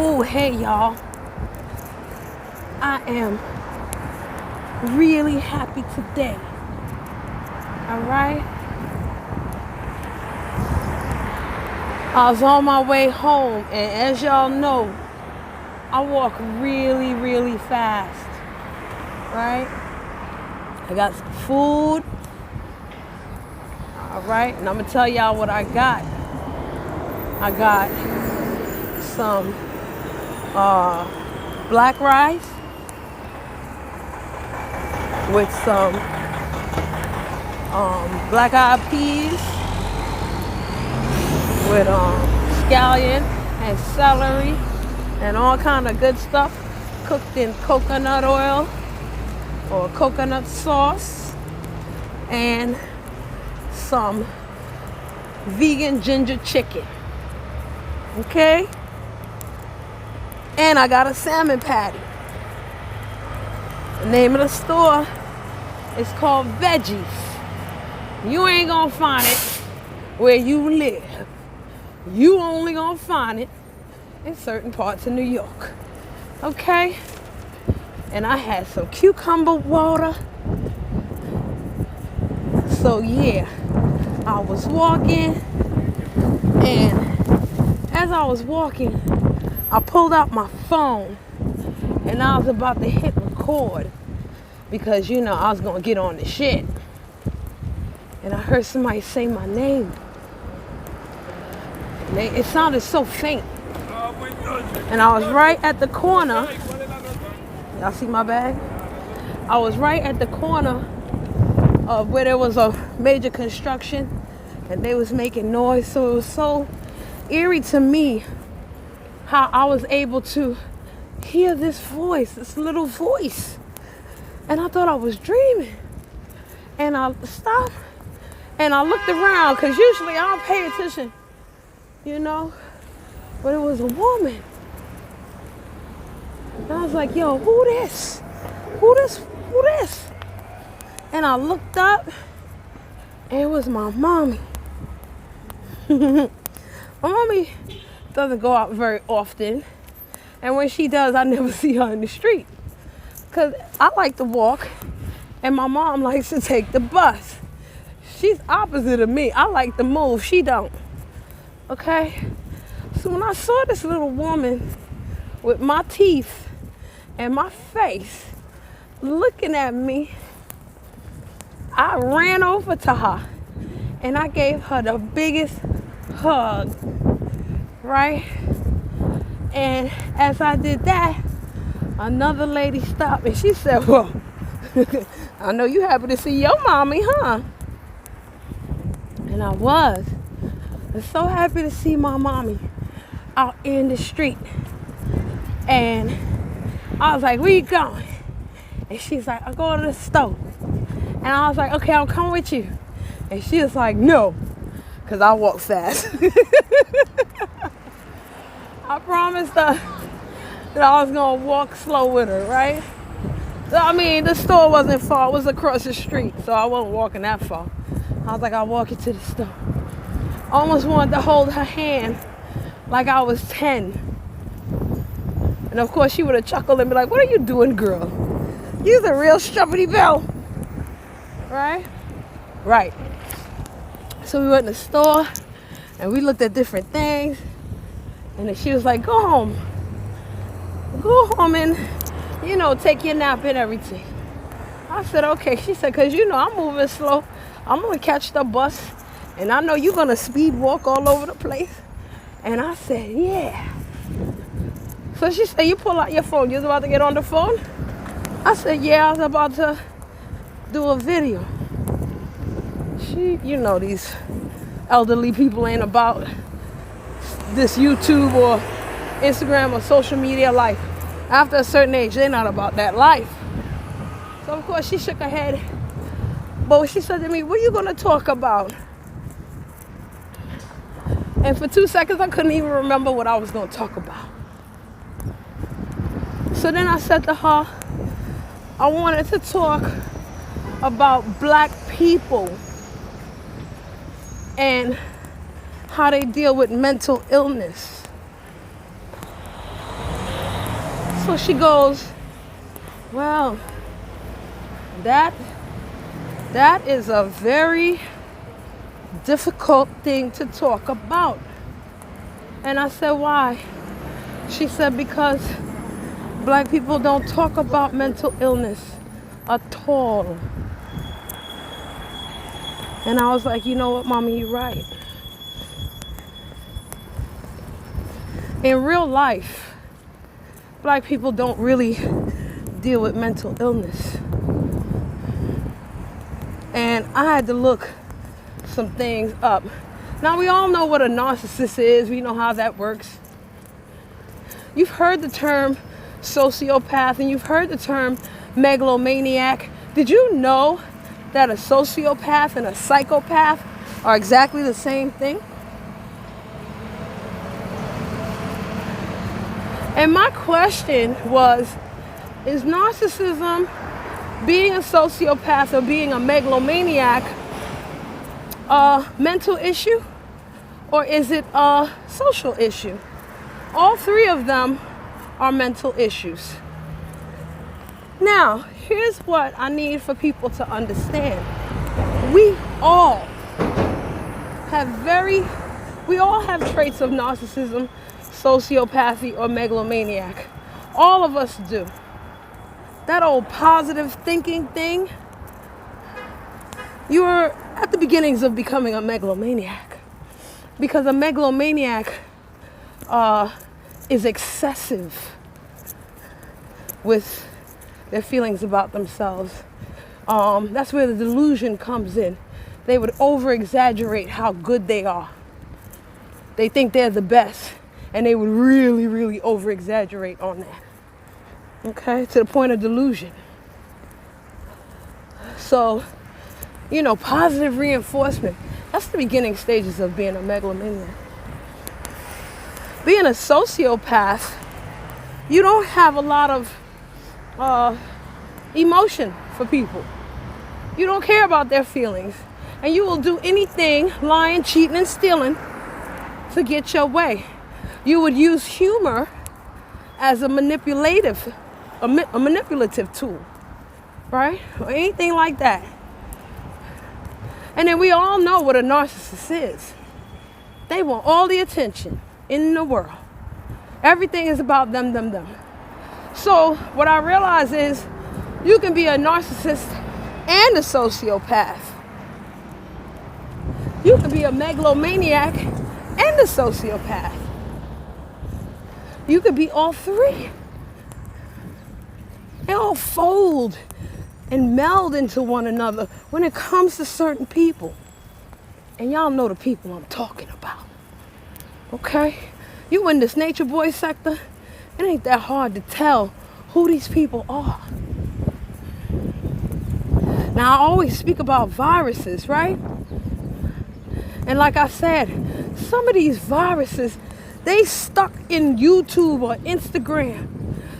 Oh, hey, y'all. I am really happy today. All right? I was on my way home, and as y'all know, I walk really, really fast. Right? I got some food. All right? And I'm going to tell y'all what I got. I got some black rice with some black eyed peas with scallion and celery and all kind of good stuff cooked in coconut oil or coconut sauce and some vegan ginger chicken. Okay? And I got a salmon patty. The name of the store is called Veggies. You ain't gonna find it where you live. You only gonna find it in certain parts of New York. Okay? And I had some cucumber water. So yeah, I was walking, and as I was walking, I pulled out my phone and I was about to hit record because, you know, I was going to get on the shit. And I heard somebody say my name. And it sounded so faint. And I was right at the corner. Y'all see my bag? I was right at the corner of where there was a major construction and they was making noise. So it was so eerie to me how I was able to hear this voice, this little voice. And I thought I was dreaming. And I stopped and I looked around because usually I don't pay attention, you know. But it was a woman. And I was like, yo, who this? Who this? Who this? And I looked up and it was my mommy. My mommy doesn't go out very often, and when she does, I never see her in the street because I like to walk and my mom likes to take the bus. She's opposite of me. I like to move, she don't. Okay? So when I saw this little woman with my teeth and my face looking at me, I ran over to her and I gave her the biggest hug. Right? And as I did that, another lady stopped and she said, well, I know you happy to see your mommy, huh? And I was so happy to see my mommy out in the street. And I was like, where you going? And she's like, I'm going to the store. And I was like, okay, I'll come with you. And she was like, no, because I walk fast. I promised her that I was going to walk slow with her, right? So, I mean, the store wasn't far. It was across the street, so I wasn't walking that far. I was like, I'll walk you to the store. I almost wanted to hold her hand like I was 10. And, of course, she would have chuckled and be like, what are you doing, girl? You're a real strumpety bell. Right? Right. So we went in the store, and we looked at different things. And then she was like, go home. Go home and, you know, take your nap and everything. I said, okay. She said, because, you know, I'm moving slow. I'm going to catch the bus. And I know you're going to speed walk all over the place. And I said, yeah. So she said, you pull out your phone. You was about to get on the phone? I said, yeah, I was about to do a video. You know, these elderly people ain't about this YouTube or Instagram or social media life. After a certain age, they're not about that life. So of course she shook her head. But she said to me, what are you going to talk about? And for 2 seconds, I couldn't even remember what I was going to talk about. So then I said to her, I wanted to talk about black people and how they deal with mental illness. So she goes, well, that is a very difficult thing to talk about. And I said, why? She said, because black people don't talk about mental illness at all. And I was like, you know what, Mommy, you're right. In real life, black people don't really deal with mental illness. And I had to look some things up. Now, we all know what a narcissist is. We know how that works. You've heard the term sociopath and you've heard the term megalomaniac. Did you know that a sociopath and a psychopath are exactly the same thing? And my question was, is narcissism, being a sociopath or being a megalomaniac, a mental issue, or is it a social issue? All three of them are mental issues. Now, here's what I need for people to understand. We all have traits of narcissism, sociopathy, or megalomaniac. All of us do. That old positive thinking thing, you are at the beginnings of becoming a megalomaniac. Because a megalomaniac is excessive with their feelings about themselves. That's where the delusion comes in. They would over-exaggerate how good they are. They think they're the best, and they would really, really over-exaggerate on that. Okay, to the point of delusion. So, positive reinforcement, that's the beginning stages of being a megalomaniac. Being a sociopath, you don't have a lot of emotion for people. You don't care about their feelings. And you will do anything, lying, cheating, and stealing to get your way. You would use humor as a manipulative tool, right? Or anything like that. And then we all know what a narcissist is. They want all the attention in the world. Everything is about them. So what I realize is you can be a narcissist and a sociopath. You can be a megalomaniac and a sociopath. You could be all three. They all fold and meld into one another when it comes to certain people. And y'all know the people I'm talking about. Okay? You in this nature boy sector, it ain't that hard to tell who these people are. Now, I always speak about viruses, right? And like I said, some of these viruses, they stuck in YouTube or Instagram.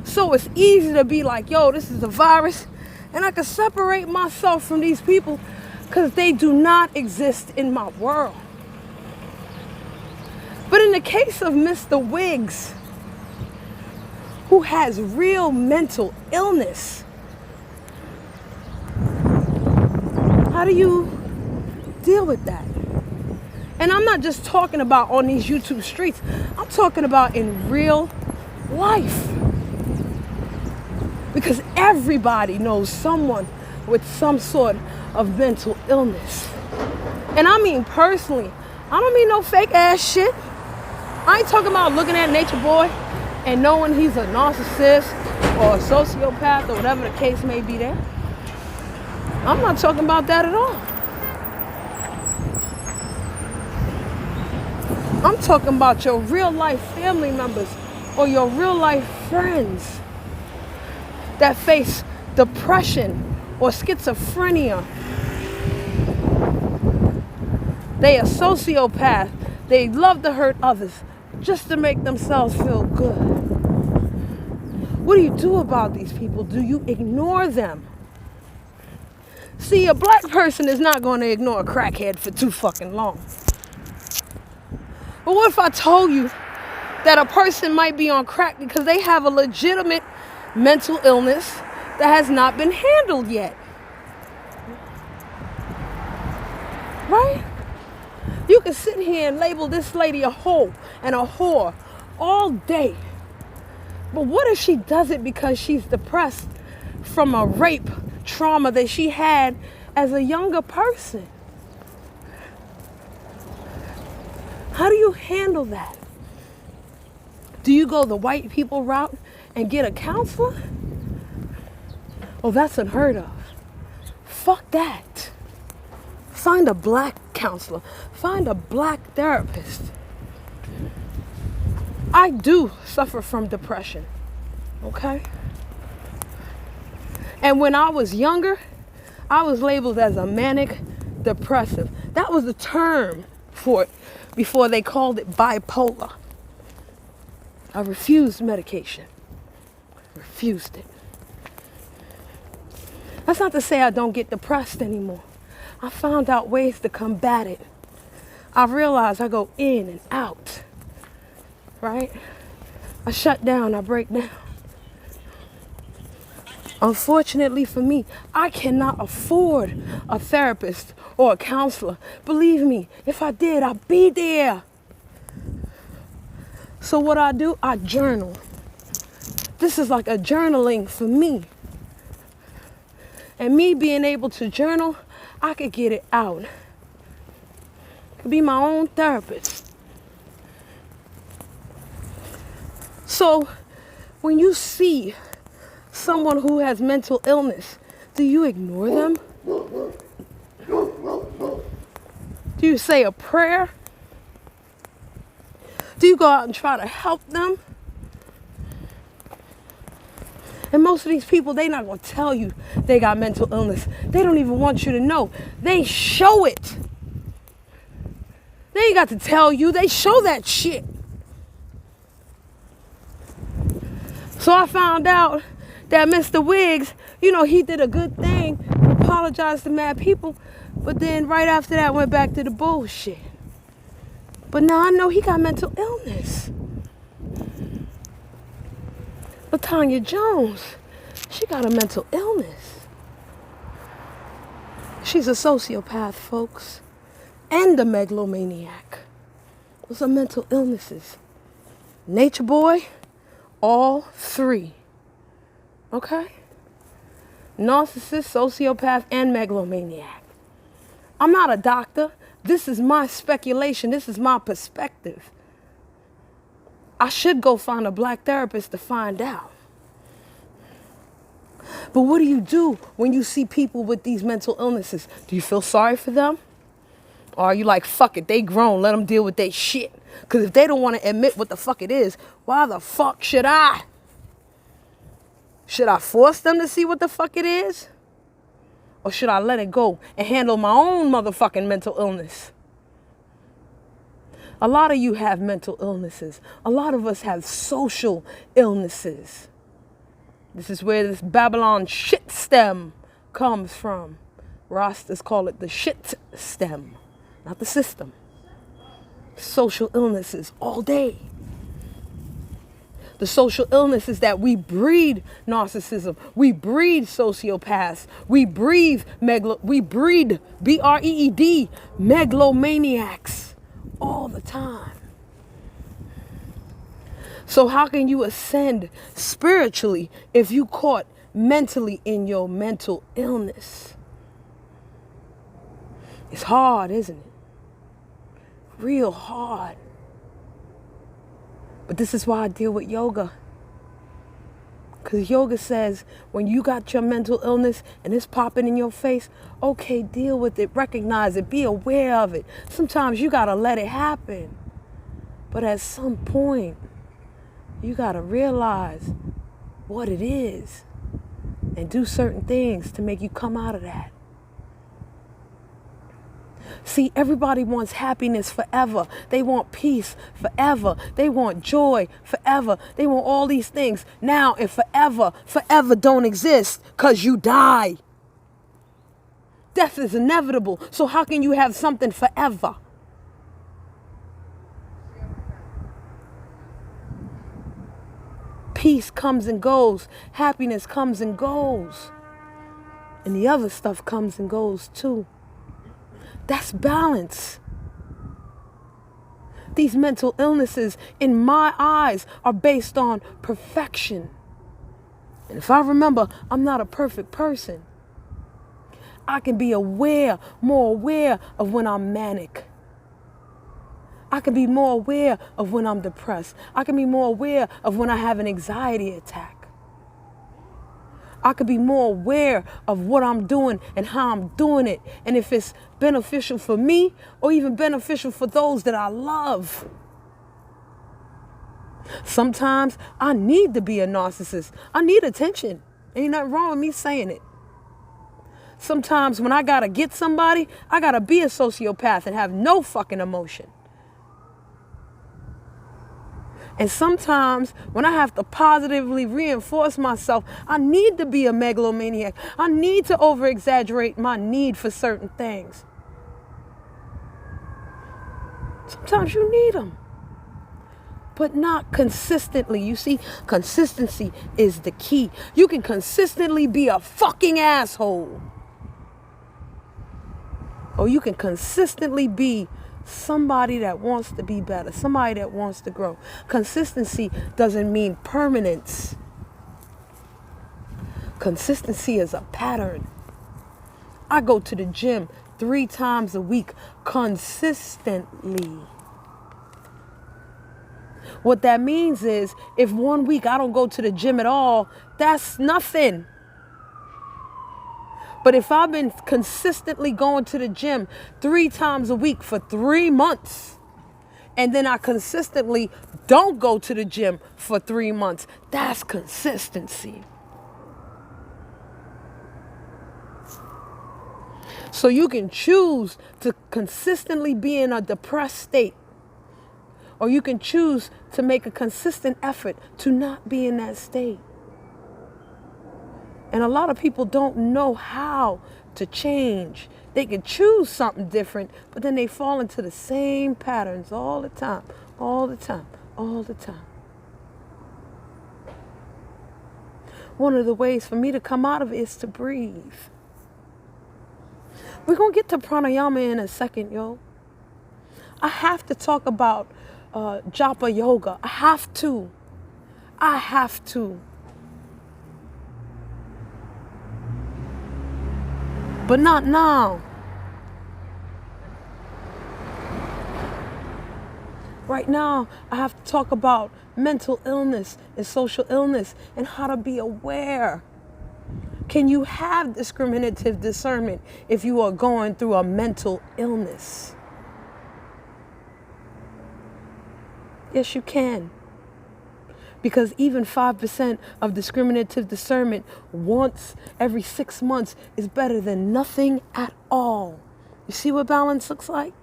So it's easy to be like, yo, this is a virus. And I can separate myself from these people because they do not exist in my world. But in the case of Mr. Wiggs, who has real mental illness, how do you deal with that? And I'm not just talking about on these YouTube streets. I'm talking about in real life. Because everybody knows someone with some sort of mental illness. And I mean personally. I don't mean no fake ass shit. I ain't talking about looking at Nature Boy and knowing he's a narcissist or a sociopath or whatever the case may be there. I'm not talking about that at all. I'm talking about your real life family members or your real life friends that face depression or schizophrenia. They are sociopath. They love to hurt others just to make themselves feel good. What do you do about these people? Do you ignore them? See, a black person is not going to ignore a crackhead for too fucking long. But what if I told you that a person might be on crack because they have a legitimate mental illness that has not been handled yet. Right? You can sit here and label this lady a hoe and a whore all day. But what if she does it because she's depressed from a rape trauma that she had as a younger person? How do you handle that? Do you go the white people route and get a counselor? Oh, that's unheard of. Fuck that. Find a black counselor. Find a black therapist. I do suffer from depression, okay? And when I was younger, I was labeled as a manic depressive. That was the term for it before they called it bipolar. I refused medication. Refused it. That's not to say I don't get depressed anymore. I found out ways to combat it. I realize I go in and out, right? I shut down, I break down. Unfortunately for me, I cannot afford a therapist or a counselor. Believe me, if I did, I'd be there. So what I do, I journal. This is like a journaling for me. And me being able to journal, I could get it out. I could be my own therapist. So when you see someone who has mental illness, do you ignore them? Do you say a prayer? Do you go out and try to help them? And most of these people, they're not going to tell you they got mental illness. They don't even want you to know. They show it. They ain't got to tell you. They show that shit. So I found out that Mr. Wiggs, he did a good thing, apologized to mad people, but then right after that went back to the bullshit. But now I know he got mental illness. LaTanya Jones, she got a mental illness. She's a sociopath, folks, and a megalomaniac. Those are mental illnesses. Nature Boy, all three. Okay? Narcissist, sociopath, and megalomaniac. I'm not a doctor. This is my speculation. This is my perspective. I should go find a black therapist to find out. But what do you do when you see people with these mental illnesses? Do you feel sorry for them? Or are you like, fuck it, they grown, let them deal with their shit? Because if they don't want to admit what the fuck it is, why the fuck should I? Should I force them to see what the fuck it is? Or should I let it go and handle my own motherfucking mental illness? A lot of you have mental illnesses. A lot of us have social illnesses. This is where this Babylon shit stem comes from. Rastas call it the shit stem, not the system. Social illnesses all day. The social illness is that we breed narcissism. We breed sociopaths. We breed B-R-E-E-D, megalomaniacs all the time. So how can you ascend spiritually if you caught mentally in your mental illness? It's hard, isn't it? Real hard. But this is why I deal with yoga. Because yoga says when you got your mental illness and it's popping in your face, okay, deal with it, recognize it, be aware of it. Sometimes you got to let it happen. But at some point, you got to realize what it is and do certain things to make you come out of that. See, everybody wants happiness forever. They want peace forever. They want joy forever. They want all these things now and forever. Forever don't exist because you die. Death is inevitable. So how can you have something forever? Peace comes and goes. Happiness comes and goes. And the other stuff comes and goes too. That's balance. These mental illnesses, in my eyes, are based on perfection. And if I remember, I'm not a perfect person. I can be aware, more aware of when I'm manic. I can be more aware of when I'm depressed. I can be more aware of when I have an anxiety attack. I could be more aware of what I'm doing and how I'm doing it, and if it's beneficial for me or even beneficial for those that I love. Sometimes I need to be a narcissist. I need attention. Ain't nothing wrong with me saying it. Sometimes when I gotta get somebody, I gotta be a sociopath and have no fucking emotion. And sometimes when I have to positively reinforce myself, I need to be a megalomaniac. I need to over-exaggerate my need for certain things. Sometimes you need them, but not consistently. You see, consistency is the key. You can consistently be a fucking asshole, or you can consistently be somebody that wants to be better, somebody that wants to grow. Consistency doesn't mean permanence. Consistency is a pattern. I go to the gym 3 times a week consistently. What that means is if one week I don't go to the gym at all, that's nothing. But if I've been consistently going to the gym 3 times a week for 3 months, and then I consistently don't go to the gym for 3 months, that's consistency. So you can choose to consistently be in a depressed state, or you can choose to make a consistent effort to not be in that state. And a lot of people don't know how to change. They can choose something different, but then they fall into the same patterns all the time, all the time, all the time. One of the ways for me to come out of it is to breathe. We're going to get to pranayama in a second, yo. I have to talk about japa yoga. I have to. But not now. Right now, I have to talk about mental illness and social illness and how to be aware. Can you have discriminative discernment if you are going through a mental illness? Yes, you can. Because even 5% of discriminative discernment once every 6 months is better than nothing at all. You see what balance looks like?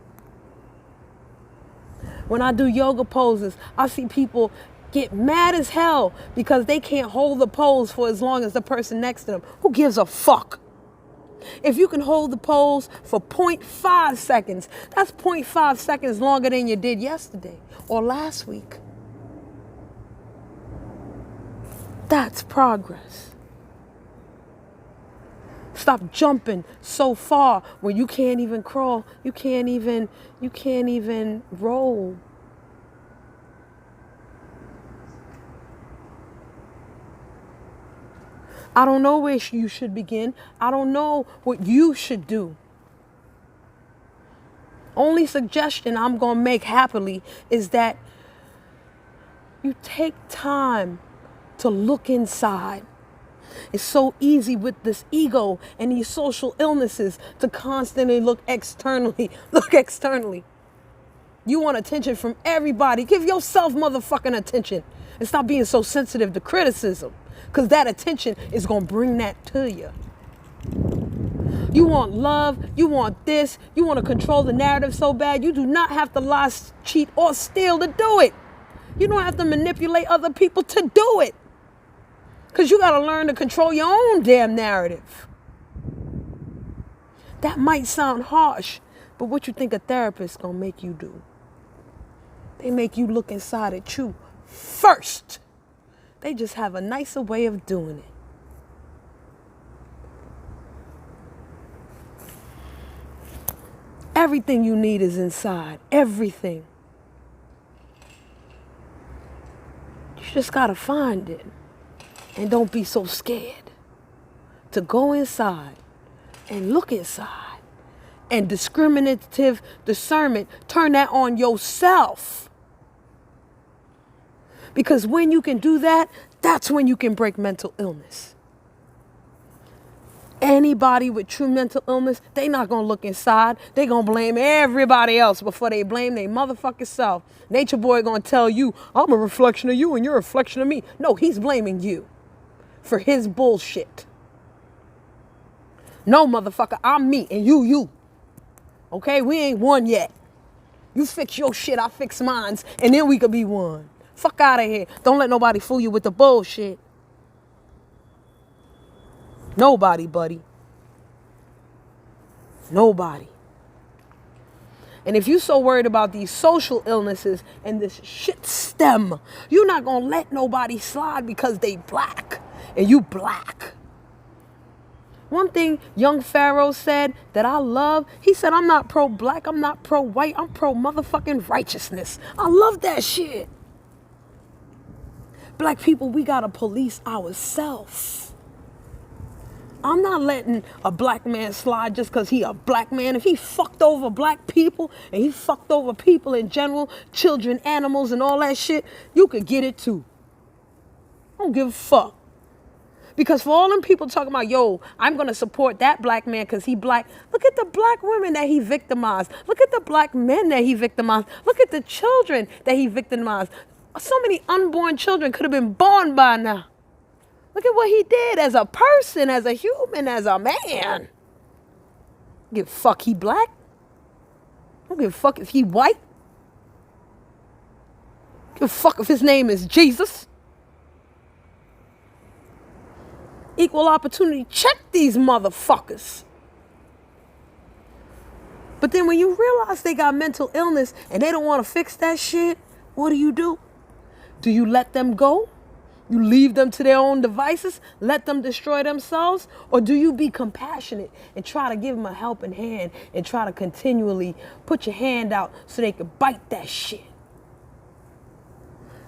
When I do yoga poses, I see people get mad as hell because they can't hold the pose for as long as the person next to them. Who gives a fuck? If you can hold the pose for 0.5 seconds, that's 0.5 seconds longer than you did yesterday or last week. That's progress. Stop jumping so far where you can't even crawl, you can't even roll. I don't know where you should begin. I don't know what you should do. Only suggestion I'm going to make happily is that you take time to look inside. It's so easy with this ego and these social illnesses to constantly look externally. Look externally. You want attention from everybody. Give yourself motherfucking attention and stop being so sensitive to criticism, because that attention is going to bring that to you. You want love, you want this, you want to control the narrative so bad. You do not have to lie, cheat, or steal to do it. You don't have to manipulate other people to do it. Because you got to learn to control your own damn narrative. That might sound harsh, but what you think a therapist going to make you do? They make you look inside at you first. They just have a nicer way of doing it. Everything you need is inside. Everything. You just gotta find it. And don't be so scared to go inside and look inside. And discriminative discernment, turn that on yourself. Because when you can do that, that's when you can break mental illness. Anybody with true mental illness, they not going to look inside. They going to blame everybody else before they blame their motherfucking self. Nature boy going to tell you, I'm a reflection of you and you're a reflection of me. No, he's blaming you for his bullshit. No, motherfucker, I'm me and you. Okay, we ain't one yet. You fix your shit, I fix mine, and then we could be one. Fuck out of here. Don't let nobody fool you with the bullshit. Nobody, buddy. Nobody. And if you're so worried about these social illnesses and this shit stem, you're not going to let nobody slide because they black and you black. One thing young Pharaoh said that I love, he said, I'm not pro-black, I'm not pro-white, I'm pro-motherfucking righteousness. I love that shit. Black people, we got to police ourselves. I'm not letting a black man slide just because he a black man. If he fucked over black people and he fucked over people in general, children, animals, and all that shit, you could get it too. I don't give a fuck. Because for all them people talking about, yo, I'm going to support that black man because he black. Look at the black women that he victimized. Look at the black men that he victimized. Look at the children that he victimized. So many unborn children could have been born by now. Look at what he did as a person, as a human, as a man. Don't give a fuck he black. Don't give a fuck if he white. Don't give a fuck if his name is Jesus. Equal opportunity. Check these motherfuckers. But then when you realize they got mental illness and they don't want to fix that shit, what do? Do you let them go? You leave them to their own devices, let them destroy themselves? Or do you be compassionate and try to give them a helping hand and try to continually put your hand out so they can bite that shit?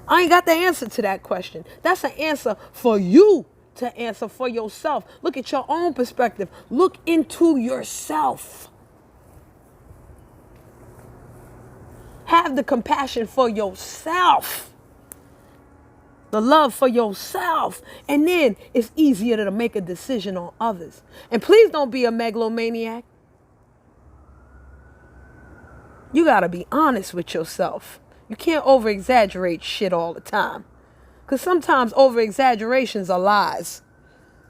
I ain't got the answer to that question. That's an answer for you to answer for yourself. Look at your own perspective. Look into yourself. Have the compassion for yourself. The love for yourself. And then it's easier to make a decision on others. And please don't be a megalomaniac. You got to be honest with yourself. You can't over-exaggerate shit all the time. Because sometimes over-exaggerations are lies.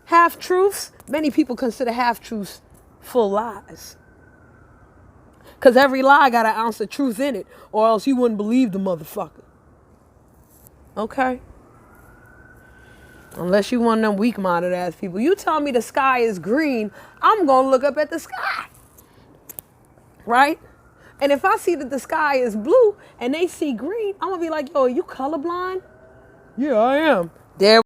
Half-truths, many people consider half-truths full lies. Because every lie got an ounce of truth in it, or else you wouldn't believe the motherfucker. Okay? Unless you one of them weak-minded ass people. You tell me the sky is green, I'm going to look up at the sky. Right? And if I see that the sky is blue and they see green, I'm going to be like, yo, are you colorblind? Yeah, I am. There